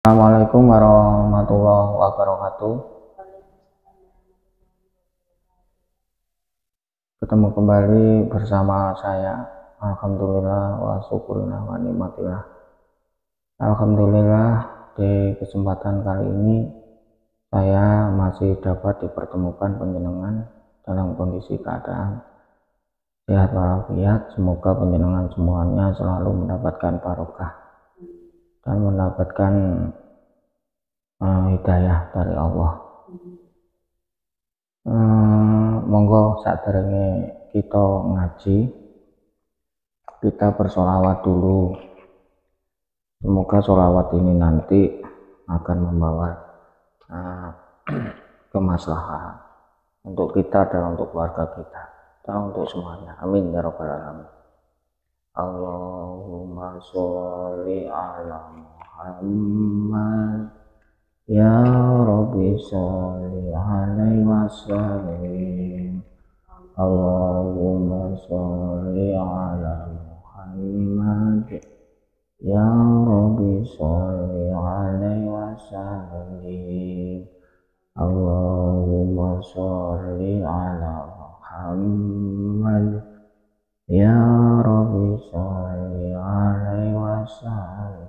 Assalamualaikum warahmatullahi wabarakatuh. Ketemu kembali bersama saya. Alhamdulillah wa syukurillah wa nikmatillah. Alhamdulillah, di kesempatan kali ini saya masih dapat dipertemukan panjenengan dalam kondisi keadaan sehat walafiat. Semoga panjenengan semuanya selalu mendapatkan barokah dan mendapatkan hidayah dari Allah. Monggo saderenge kita ngaji, kita bersolawat dulu. Semoga solawat ini nanti akan membawa kemaslahan untuk kita dan untuk keluarga kita dan untuk semuanya. Amin ya rabbal alamin. Allahumma sholli ala Muhammad ya Rabbi sholli alaihi wasallim. Allahumma sholli ala Muhammad ya Rabbi sholli alaihi wasallim. Allahumma sholli ala Muhammad ya Rabbi sholli alaihi wasallim.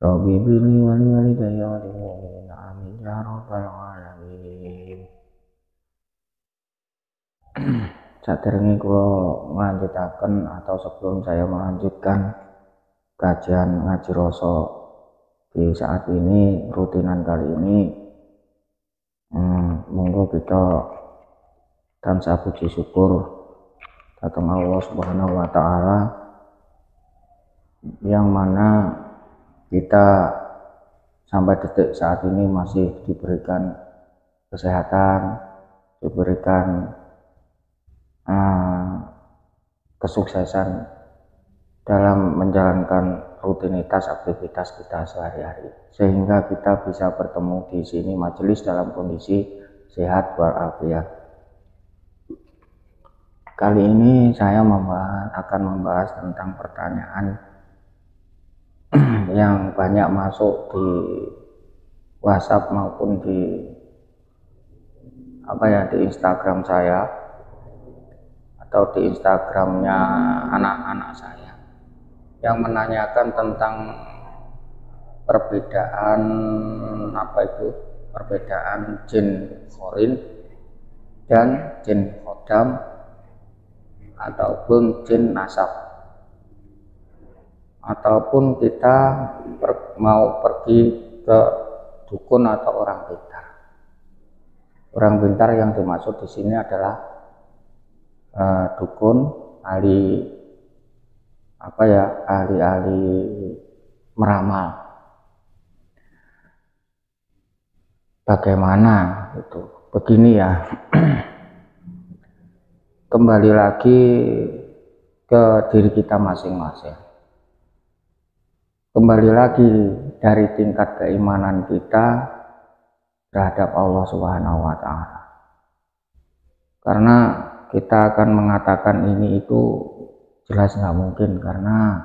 Rabbi bili wali walidayya wa lil mu'minina amin ya rabbal alamin. Saderenge kula melanjutaken atau sebelum saya melanjutkan kajian ngaji rasa di saat ini, rutinan kali ini, monggo kita tansah puji syukur datang Allah Subhanahu wa taala yang mana kita sampai detik saat ini masih diberikan kesehatan, diberikan kesuksesan dalam menjalankan rutinitas aktivitas kita sehari-hari, sehingga kita bisa bertemu di sini majelis dalam kondisi sehat walafiat. Kali ini saya akan membahas tentang pertanyaan yang banyak masuk di WhatsApp maupun di Instagram saya atau di Instagramnya anak-anak saya, yang menanyakan tentang perbedaan jin khorin dan jin khodam ataupun jin nasab, ataupun kita mau pergi ke dukun atau orang pintar. Orang pintar yang dimaksud di sini adalah dukun, ahli meramal. Bagaimana itu? Begini ya. Kembali lagi ke diri kita masing-masing. Kembali lagi dari tingkat keimanan kita terhadap Allah Subhanahu wa taala. Karena kita akan mengatakan ini itu jelas nggak mungkin, karena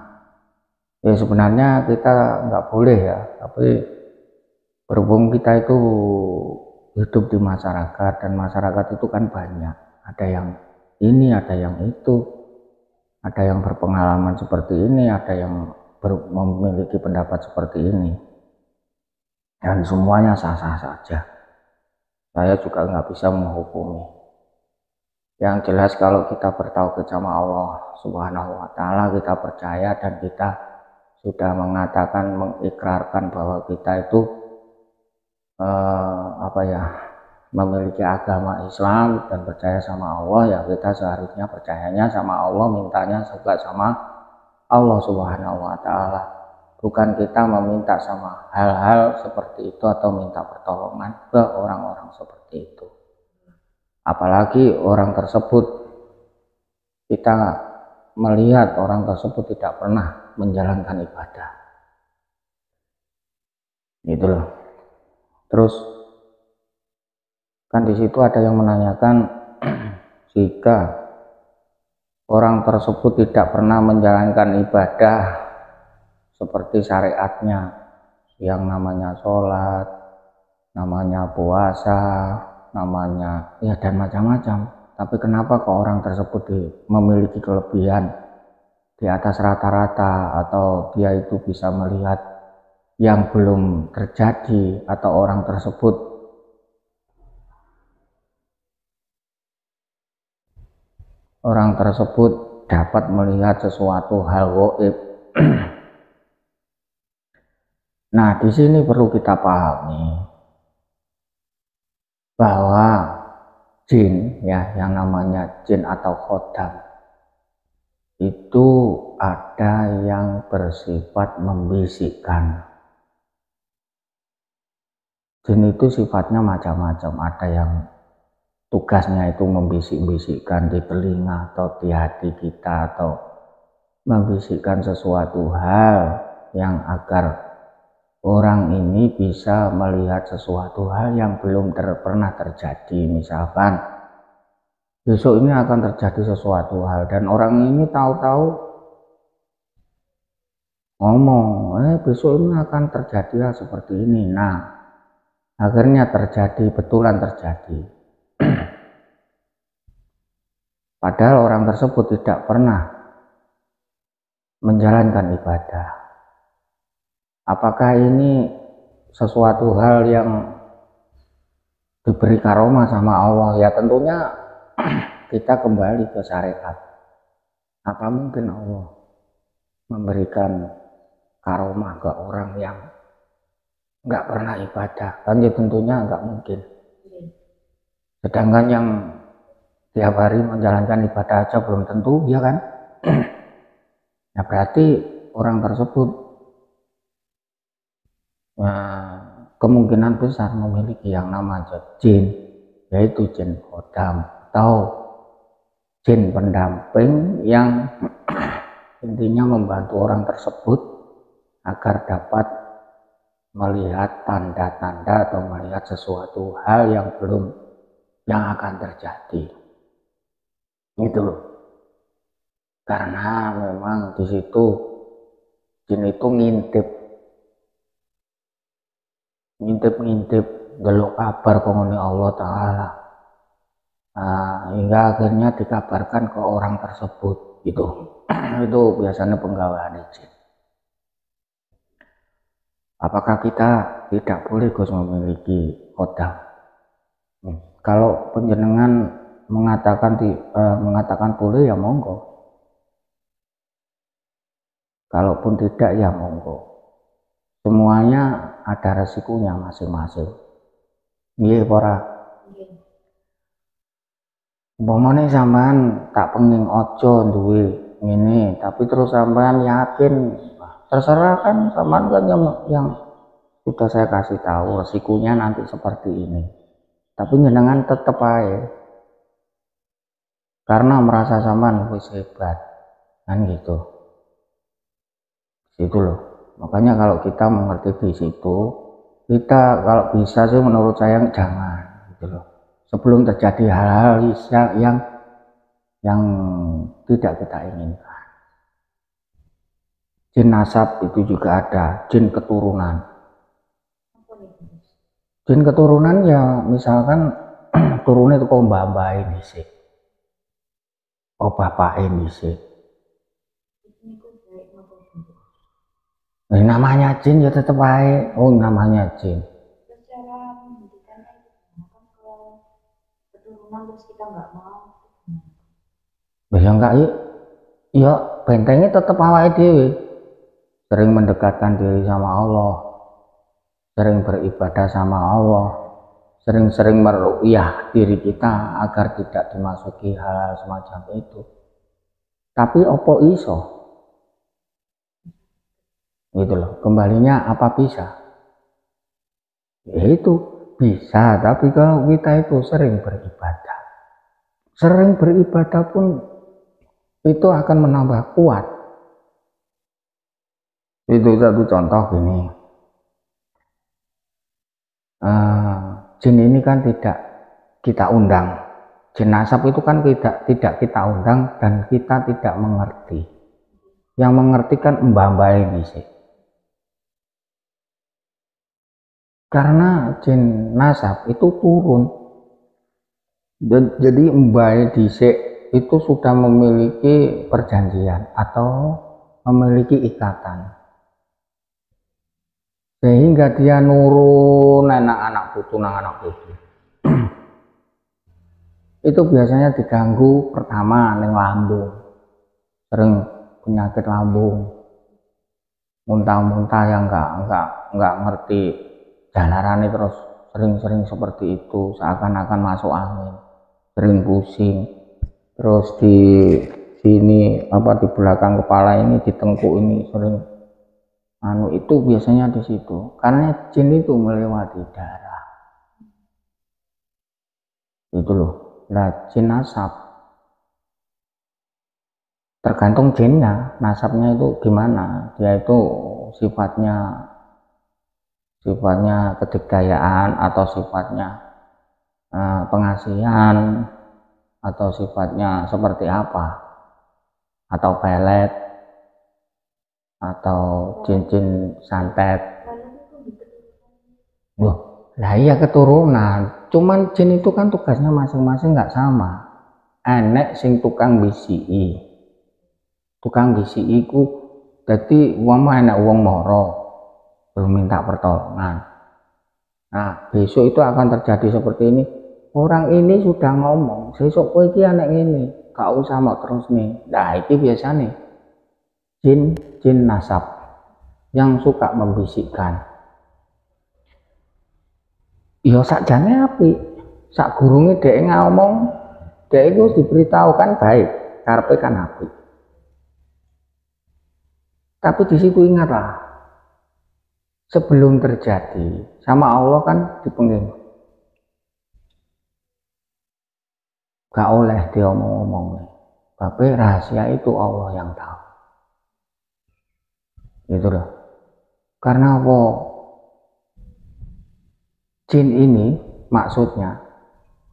ya sebenarnya kita nggak boleh ya, tapi berhubung kita itu hidup di masyarakat, dan masyarakat itu kan banyak, ada yang ini, ada yang itu, ada yang berpengalaman seperti ini, ada yang memiliki pendapat seperti ini, dan semuanya sah-sah saja. Saya juga nggak bisa menghukumi. Yang jelas kalau kita bertauhid sama Allah Subhanahu wa taala, kita percaya dan kita sudah mengatakan, mengikrarkan bahwa kita itu memiliki agama Islam dan percaya sama Allah, ya kita seharusnya percayanya sama Allah, mintanya juga sama Allah Subhanahu wa taala. Bukan kita meminta sama hal-hal seperti itu atau minta pertolongan ke orang-orang seperti itu. Apalagi orang tersebut, kita melihat orang tersebut tidak pernah menjalankan ibadah. Gitu loh. Terus kan di situ ada yang menanyakan jika orang tersebut tidak pernah menjalankan ibadah seperti syariatnya yang namanya sholat, namanya puasa, namanya ya dan macam-macam. Tapi kenapa kok orang tersebut memiliki kelebihan di atas rata-rata, atau dia itu bisa melihat yang belum terjadi, atau orang tersebut dapat melihat sesuatu hal gaib. Nah, di sini perlu kita pahami bahwa jin, ya, yang namanya jin atau khodam itu ada yang bersifat membisikkan. Jin itu sifatnya macam-macam. Ada yang tugasnya itu membisik-bisikkan di telinga atau di hati kita, atau membisikkan sesuatu hal yang agar orang ini bisa melihat sesuatu hal yang belum pernah terjadi. Misalkan besok ini akan terjadi sesuatu hal, dan orang ini tahu-tahu ngomong, besok ini akan terjadi hal seperti ini. Nah, akhirnya terjadi, betulan terjadi. Padahal orang tersebut tidak pernah menjalankan ibadah. Apakah ini sesuatu hal yang diberi karomah sama Allah? Ya tentunya kita kembali ke syariat. Apa mungkin Allah memberikan karomah ke orang yang nggak pernah ibadah? Kan ya tentunya nggak mungkin. Sedangkan yang tiap hari menjalankan ibadah aja belum tentu, ya kan? Nah, berarti orang tersebut kemungkinan besar memiliki yang namanya jin, yaitu jin khodam atau jin pendamping yang intinya membantu orang tersebut agar dapat melihat tanda-tanda atau melihat sesuatu hal yang akan terjadi. Gitu loh. Karena memang di situ jin itu ngintip delok kabar kongone Allah Ta'ala, hingga akhirnya dikabarkan ke orang tersebut gitu. Itu biasanya penggawaan jin. Apakah kita tidak boleh Gus memiliki khodam? Kalau penjenengan mengatakan boleh, ya monggo. Kalaupun tidak, ya monggo. Semuanya ada resikonya masing-masing. Nggih ora? Umpamane sampean tak pengin ojo duwe ngene, tapi terus sampean yakin, terserah kan, sampean kan yang sudah saya kasih tahu resikonya nanti seperti ini. Tapi jenengan tetep aja karena merasa sampean wis hebat, kan gitu. Gitu loh. Makanya kalau kita mengerti di situ, kita kalau bisa sih menurut saya jangan gitu loh. Sebelum terjadi hal-hal yang tidak kita inginkan. Jin nasab itu juga ada, jin keturunan. Jin keturunan ya misalkan turunnya itu kok mbak-mbakin dhisik. Oh bapakin dhisik. Nah, namanya jin ya tetap baik. Oh namanya jin. Secara pendidikannya itu kan kalau keturunan terus kita nggak mau. Ya enggak ya bentengnya tetap awake dhewe. Sering mendekatkan diri sama Allah, sering beribadah sama Allah, sering-sering meruqyah diri kita agar tidak dimasuki hal semacam itu. Tapi opo iso? Gitu loh, kembalinya apa bisa? Ya itu bisa, tapi kalau kita itu sering beribadah pun itu akan menambah kuat. Itu satu contoh gini, jin ini kan tidak kita undang, jin nasab itu kan tidak kita undang dan kita tidak mengerti. Yang mengerti kan mbah-mbah ini sih. Karena jin nasab itu turun. Jadi mbae dhisik itu sudah memiliki perjanjian atau memiliki ikatan. Sehingga dia nurun anak putu nang anak putu. Itu biasanya diganggu pertama ning lambung. Sering penyakit lambung. Muntah-muntah yang enggak ngerti jalarane terus sering-sering seperti itu, seakan-akan masuk angin. Sering pusing. Terus di sini di belakang kepala ini, di tengkuk ini sering itu biasanya di situ. Karena jin itu melewati darah. Itu loh. Nah, jin nasab tergantung jinnya, nasabnya itu gimana. Dia itu sifatnya kedikdayaan atau sifatnya pengasihan atau sifatnya seperti apa, atau pelet atau jin santet. Loh, lah iya keturunan. Cuman jin itu kan tugasnya masing-masing nggak sama. Enek sing tukang bisiki. Tukang bisiki ku dadi enek wong moro minta pertolongan. Nah, besok itu akan terjadi seperti ini. Orang ini sudah ngomong, sesuk kowe iki anek ngene, gak usah mau terus nih. Nah, itu biasa nih. Jin nasab yang suka membisikkan. Ya sakjane apik. Sak gurunge dhek ngomong, dhek iku diberitahu kan baik, karepe kan apik. Tapi di situ ingatlah, sebelum terjadi sama Allah kan dipenging. Gak oleh dia ngomong. Tapi rahasia itu Allah yang tahu. Gitu loh. Karena apa? Jin ini maksudnya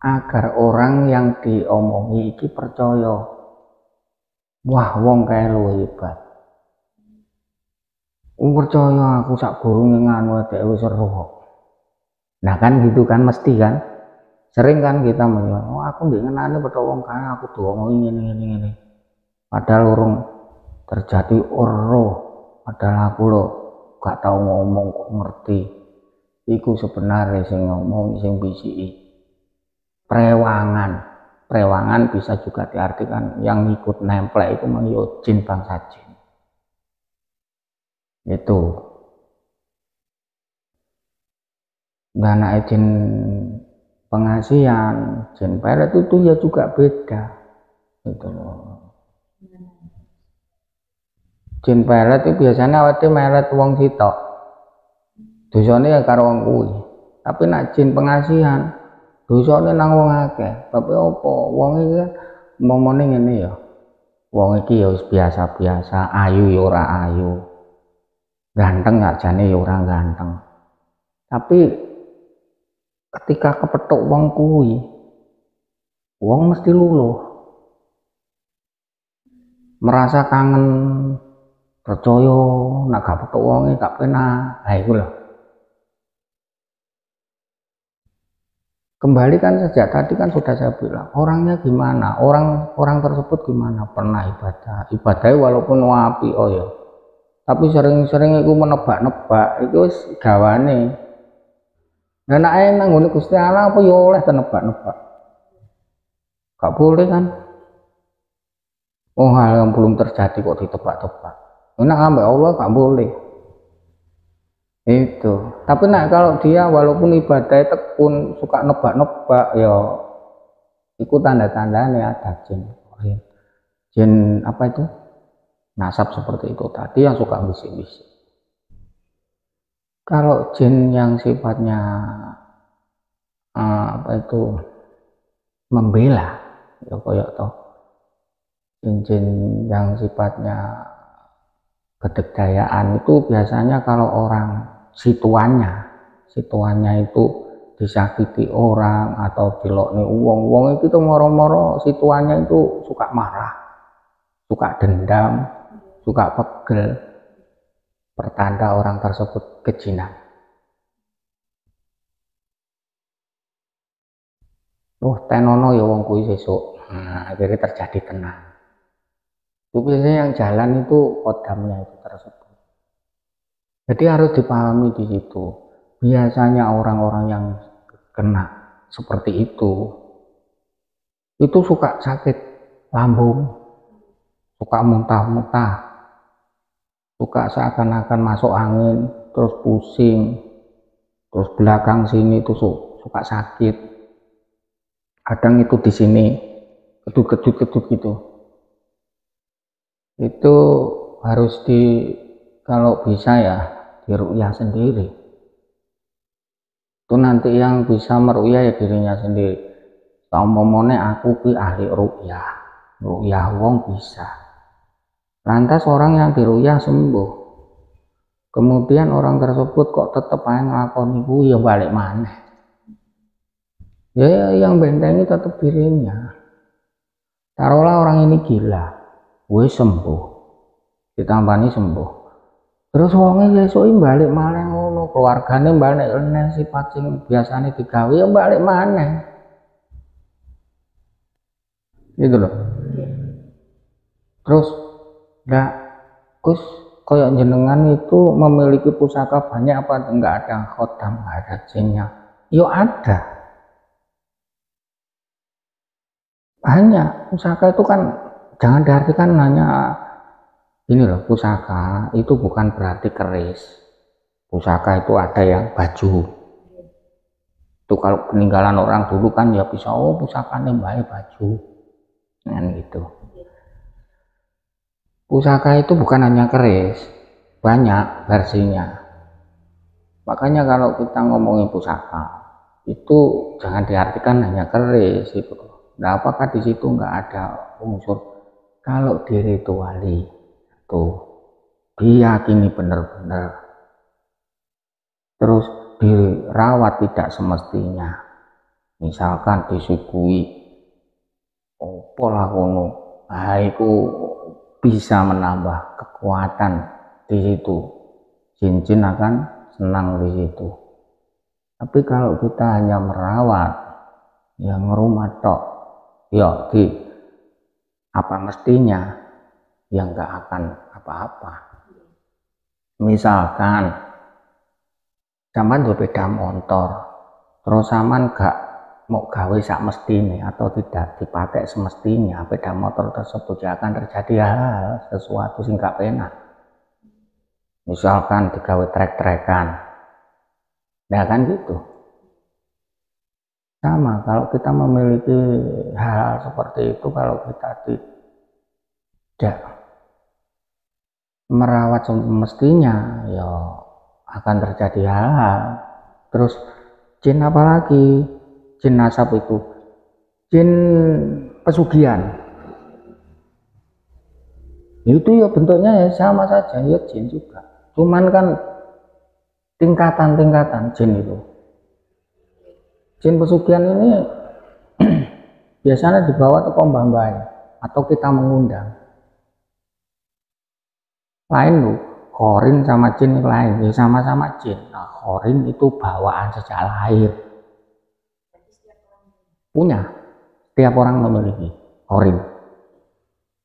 agar orang yang diomongi iki percaya. Wah, wong kae lu hebat. Percaya aku sak gurunge nganu dhek wis seru. Nah kan gitu kan mesti kan. Sering kan kita melihat, oh aku ndek ngenane petok wong kae aku diomongi ngene. Padahal urung terjadi roh. Padahal aku lho gak tau ngomong kok ngerti. Iku sebenarnya sing ngomong sing bisiki prewangan bisa juga diartikan yang ikut nempel itu menyo jin bangsa jin itu. Nah, jin pengasihan, jin pelet itu ya juga beda gitu loh. Jin pelet itu biasanya awake melet wong sitok, dosane ya karo wong kuwi. Tapi nak jin pengasihan, dosane nang wong akeh. Tapi apa? Wong iki momone ngene ya. Wong iki ya wis biasa-biasa, ayu ya ora ayu. Ganteng ajane ya ora ganteng. Tapi ketika kepethuk wong kuwi, wong mesti luluh. Merasa kangen, percaya nak gak petuk wonge gak penak. Nah iku lho. Kembali kan sejak tadi kan sudah saya bilang, orangnya gimana, orang tersebut gimana, pernah ibadahnya walaupun wapi ya, tapi sering-sering itu menebak-nebak, itu gawane. Dan nek nang ngene Gusti Allah apa ya oleh tenebak-nebak, gak boleh kan. Oh, hal yang belum terjadi kok ditebak-tebak, nek ambek Allah gak boleh. Itu. Tapi kalau dia walaupun ibadah tekun suka nebak-nebak ya itu tanda-tandanya ada jin apa itu nasab seperti itu tadi yang suka bisik-bisik. Kalau jin yang sifatnya membela ya koyok toh jin yang sifatnya kedekdayaan itu biasanya kalau orang situannya itu disakiti orang atau dilokne wong itu tuh moro-moro situannya itu suka marah, suka dendam, suka pegel, pertanda orang tersebut kejinan. tenono ya wong kuwi sesuk. Nah, akhirnya terjadi tenang. Itu biasanya yang jalan itu kodamnya itu tersebut. Jadi harus dipahami di situ. Biasanya orang-orang yang kena seperti itu suka sakit lambung, suka muntah-muntah, suka seakan-akan masuk angin, terus pusing, terus belakang sini itu suka sakit. Kadang itu di sini kedut-kedut gitu. Itu harus kalau bisa ya diruqyah sendiri. Itu nanti yang bisa meruqyah ya dirinya sendiri. Umpamane aku ki ahli ruqyah wong bisa. Lantas orang yang diruqyah sembuh. Kemudian orang tersebut kok tetep aja nglakoni kuwi ya balik maneh. Ya yang bentengi tetap dirinya. Taruhlah orang ini gila, wis sembuh. Ditambani sembuh. Terus wonge sesuk balik maneh ngono, keluargane balik meneh sifat sing biasane digawe ya balik maneh. Gitu loh. Terus Gus kayak jenengan itu memiliki pusaka banyak apa enggak ada khodam, enggak ada jinnya? Yo ada. Banyak. Pusaka itu kan jangan diartikan hanya ini loh, pusaka itu bukan berarti keris. Pusaka itu ada yang baju. Itu kalau peninggalan orang dulu kan ya bisa pusakanya baik baju. Kan gitu. Pusaka itu bukan hanya keris, banyak versinya. Makanya kalau kita ngomongin pusaka itu jangan diartikan hanya keris itu. Nah, apakah di situ nggak ada unsur kalau dirituali tuh diyakini benar-benar terus dirawat tidak semestinya, misalkan disuguhi pola kono, iku bisa menambah kekuatan di situ. Jin-jin akan senang di situ. Tapi kalau kita hanya merawat, yang rumah tok, ya di apa mestinya, yang nggak akan apa-apa. Misalkan, zaman berbeda motor, terus zaman gak mau gawe sak mestine atau tidak dipakai semestinya sepeda motor tersebut ya akan terjadi hal sesuatu sing gak penak. Misalkan digawe trek-trekan, nah kan gitu. Sama kalau kita memiliki hal seperti itu, kalau kita tidak merawat semestinya ya akan terjadi hal-hal. Terus jin apalagi? Jin nasab itu, jin pesugihan, itu ya bentuknya ya sama saja, ya jin juga. Cuman kan tingkatan-tingkatan jin itu. Jin pesugihan ini biasanya dibawa ke mbah-mbah atau kita mengundang. Lain loh, khorin sama jin lain, ya sama-sama jin. Nah, khorin itu bawaan sejak lahir. Punya, setiap orang memiliki khorin.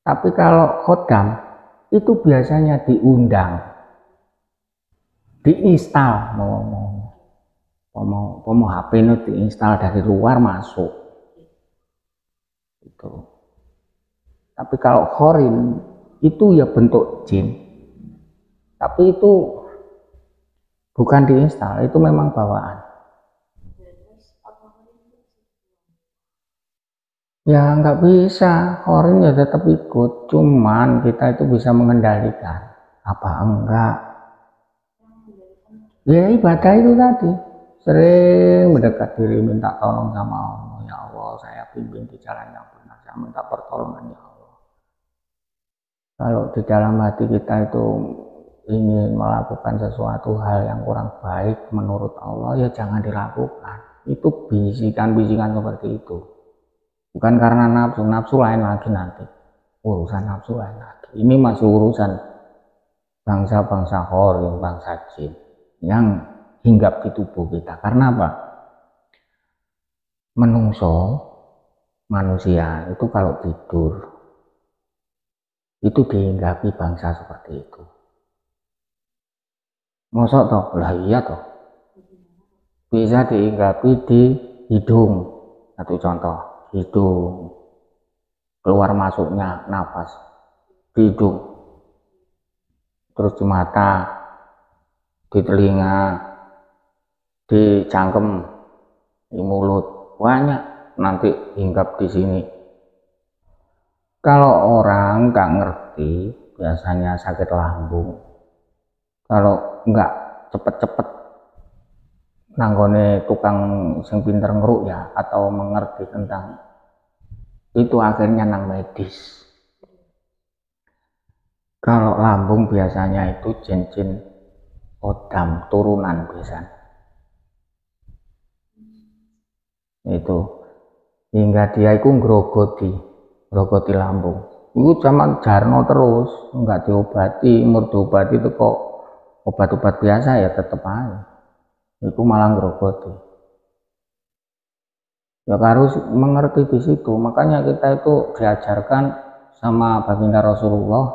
Tapi kalau khodam itu biasanya diundang, diinstal, mau HP itu diinstal dari luar masuk. Itu. Tapi kalau khorin itu ya bentuk jin, tapi itu bukan diinstal, itu memang bawaan. Ya nggak bisa, khorin ya tetap ikut, cuman kita itu bisa mengendalikan apa enggak. Ya ibadah itu tadi, sering mendekat diri minta tolong sama Allah. Ya Allah, saya pimpin di jalan yang benar, saya minta pertolongan ya Allah. Kalau di dalam hati kita itu ingin melakukan sesuatu hal yang kurang baik menurut Allah, ya jangan dilakukan. Itu bisikan-bisikan seperti itu. Bukan karena nafsu lain lagi nanti. Urusan nafsu lain lagi. Ini masih urusan bangsa-bangsa khorin, bangsa jin yang hinggap di tubuh kita. Karena apa? manusia itu kalau tidur itu dihinggapi bangsa seperti itu. Mosok toh? Lah iya toh. Bisa dihinggapi di hidung. Satu contoh, hidung. Keluar masuknya nafas di hidung. Terus di mata, di telinga, di cangkem, di mulut. Banyak nanti hinggap di sini. Kalau orang nggak ngerti, biasanya sakit lambung. Kalau nggak cepet-cepet nanggone tukang sing pinter ngeruk ya, atau mengerti tentang itu, akhirnya nang medis. Kalau lambung biasanya itu jin-jin kodam turunan biasanya. Itu hingga dia itu ngrogoti lambung. Itu zaman Jarno terus, enggak diobati, umur diobati itu kok obat-obat biasa ya tetep aja. Itu malah ngrogoti. Ya harus mengerti di situ. Makanya kita itu diajarkan sama baginda Rasulullah,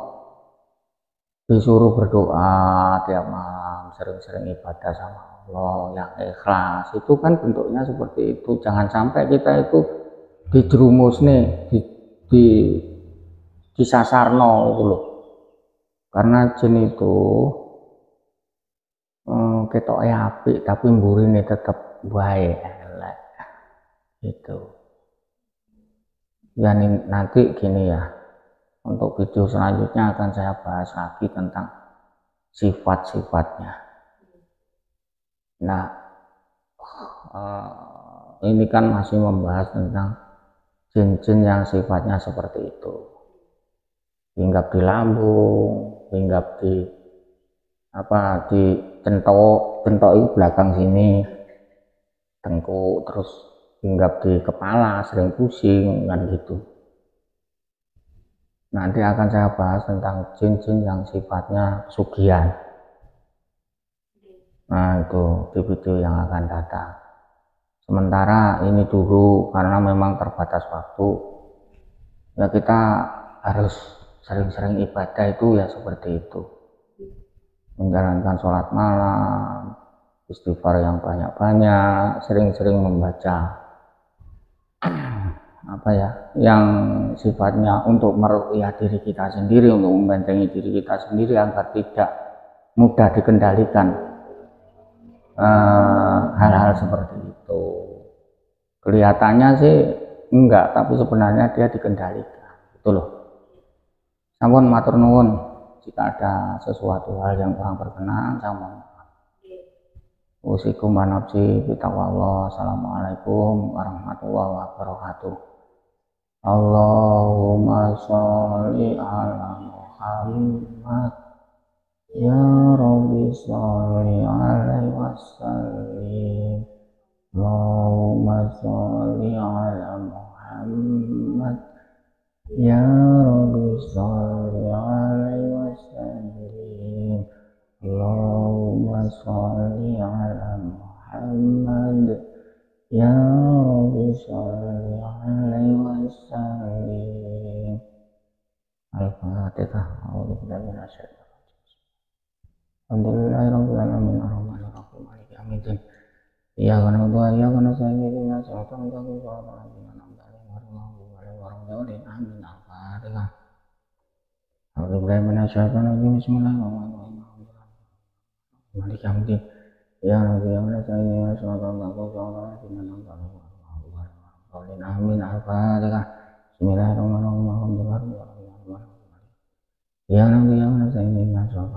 disuruh berdoa tiap malam, sering-sering ibadah sama Allah yang ikhlas. Itu kan bentuknya seperti itu. Jangan sampai kita itu dijerumus nih, disasarno itu loh. Karena jin itu ketok apik tapi mburine tetep baik elek. Itu. Ya nanti gini ya. Untuk video selanjutnya akan saya bahas lagi tentang sifat-sifatnya. Nah, ini kan masih membahas tentang jin-jin yang sifatnya seperti itu. Hinggap di lambung, hinggap di centok itu belakang sini, tengkuk, terus hinggap di kepala, sering pusing kan gitu. Nanti akan saya bahas tentang jin-jin yang sifatnya pesugihan. Nah itu di video yang akan datang. Sementara ini dulu karena memang terbatas waktu, ya kita harus sering-sering ibadah itu ya seperti itu. Menjalankan sholat malam, istighfar yang banyak-banyak, sering-sering membaca yang sifatnya untuk meruqyah diri kita sendiri, untuk membentengi diri kita sendiri agar tidak mudah dikendalikan hal-hal seperti itu. Kelihatannya sih enggak, tapi sebenarnya dia dikendalikan. Itu loh. Sampun matur nuwun, jika ada sesuatu hal yang kurang berkenan, saya mohon maaf. Usikum wa nafsi bitaqwallah. Assalamualaikum warahmatullahi wabarakatuh. Allahumma sholli ala Muhammad, ya Rabbi sholli alaihi wasallim. Allahumma sholli ala Muhammad, ya Rabbi sholli alaihi wasallim. Allahumma sholli ala Muhammad, ya Rabbi sholli alaihi wasallim. Al-Fatihah. A'udzubillahi minasyaitonir rajim. Alhamdulillahirabbil alamin arrahmanir rahim maliki yaumiddin. Iyyaka na'budu wa iyyaka nasta'in ihdinas siratal mustaqim siratal ladzina an'amta 'alaihim ghairil maghdubi 'alaihim waladdallin. Amin. Al-Fatihah. A'udzubillahi minasyaitonir rajim. Bismillahirrahmanirrahim. Maliki yaumiddin. Iyyaka na'budu wa iyyaka nasta'in ihdinas siratal mustaqim siratal ladzina an'amta 'alaihim ghairil maghdubi 'alaihim waladdallin. Amin. Al-Fatihah. Bismillahirrahmanirrahim. Alhamdulillahi ya Nabi ya Nabi ini nasrul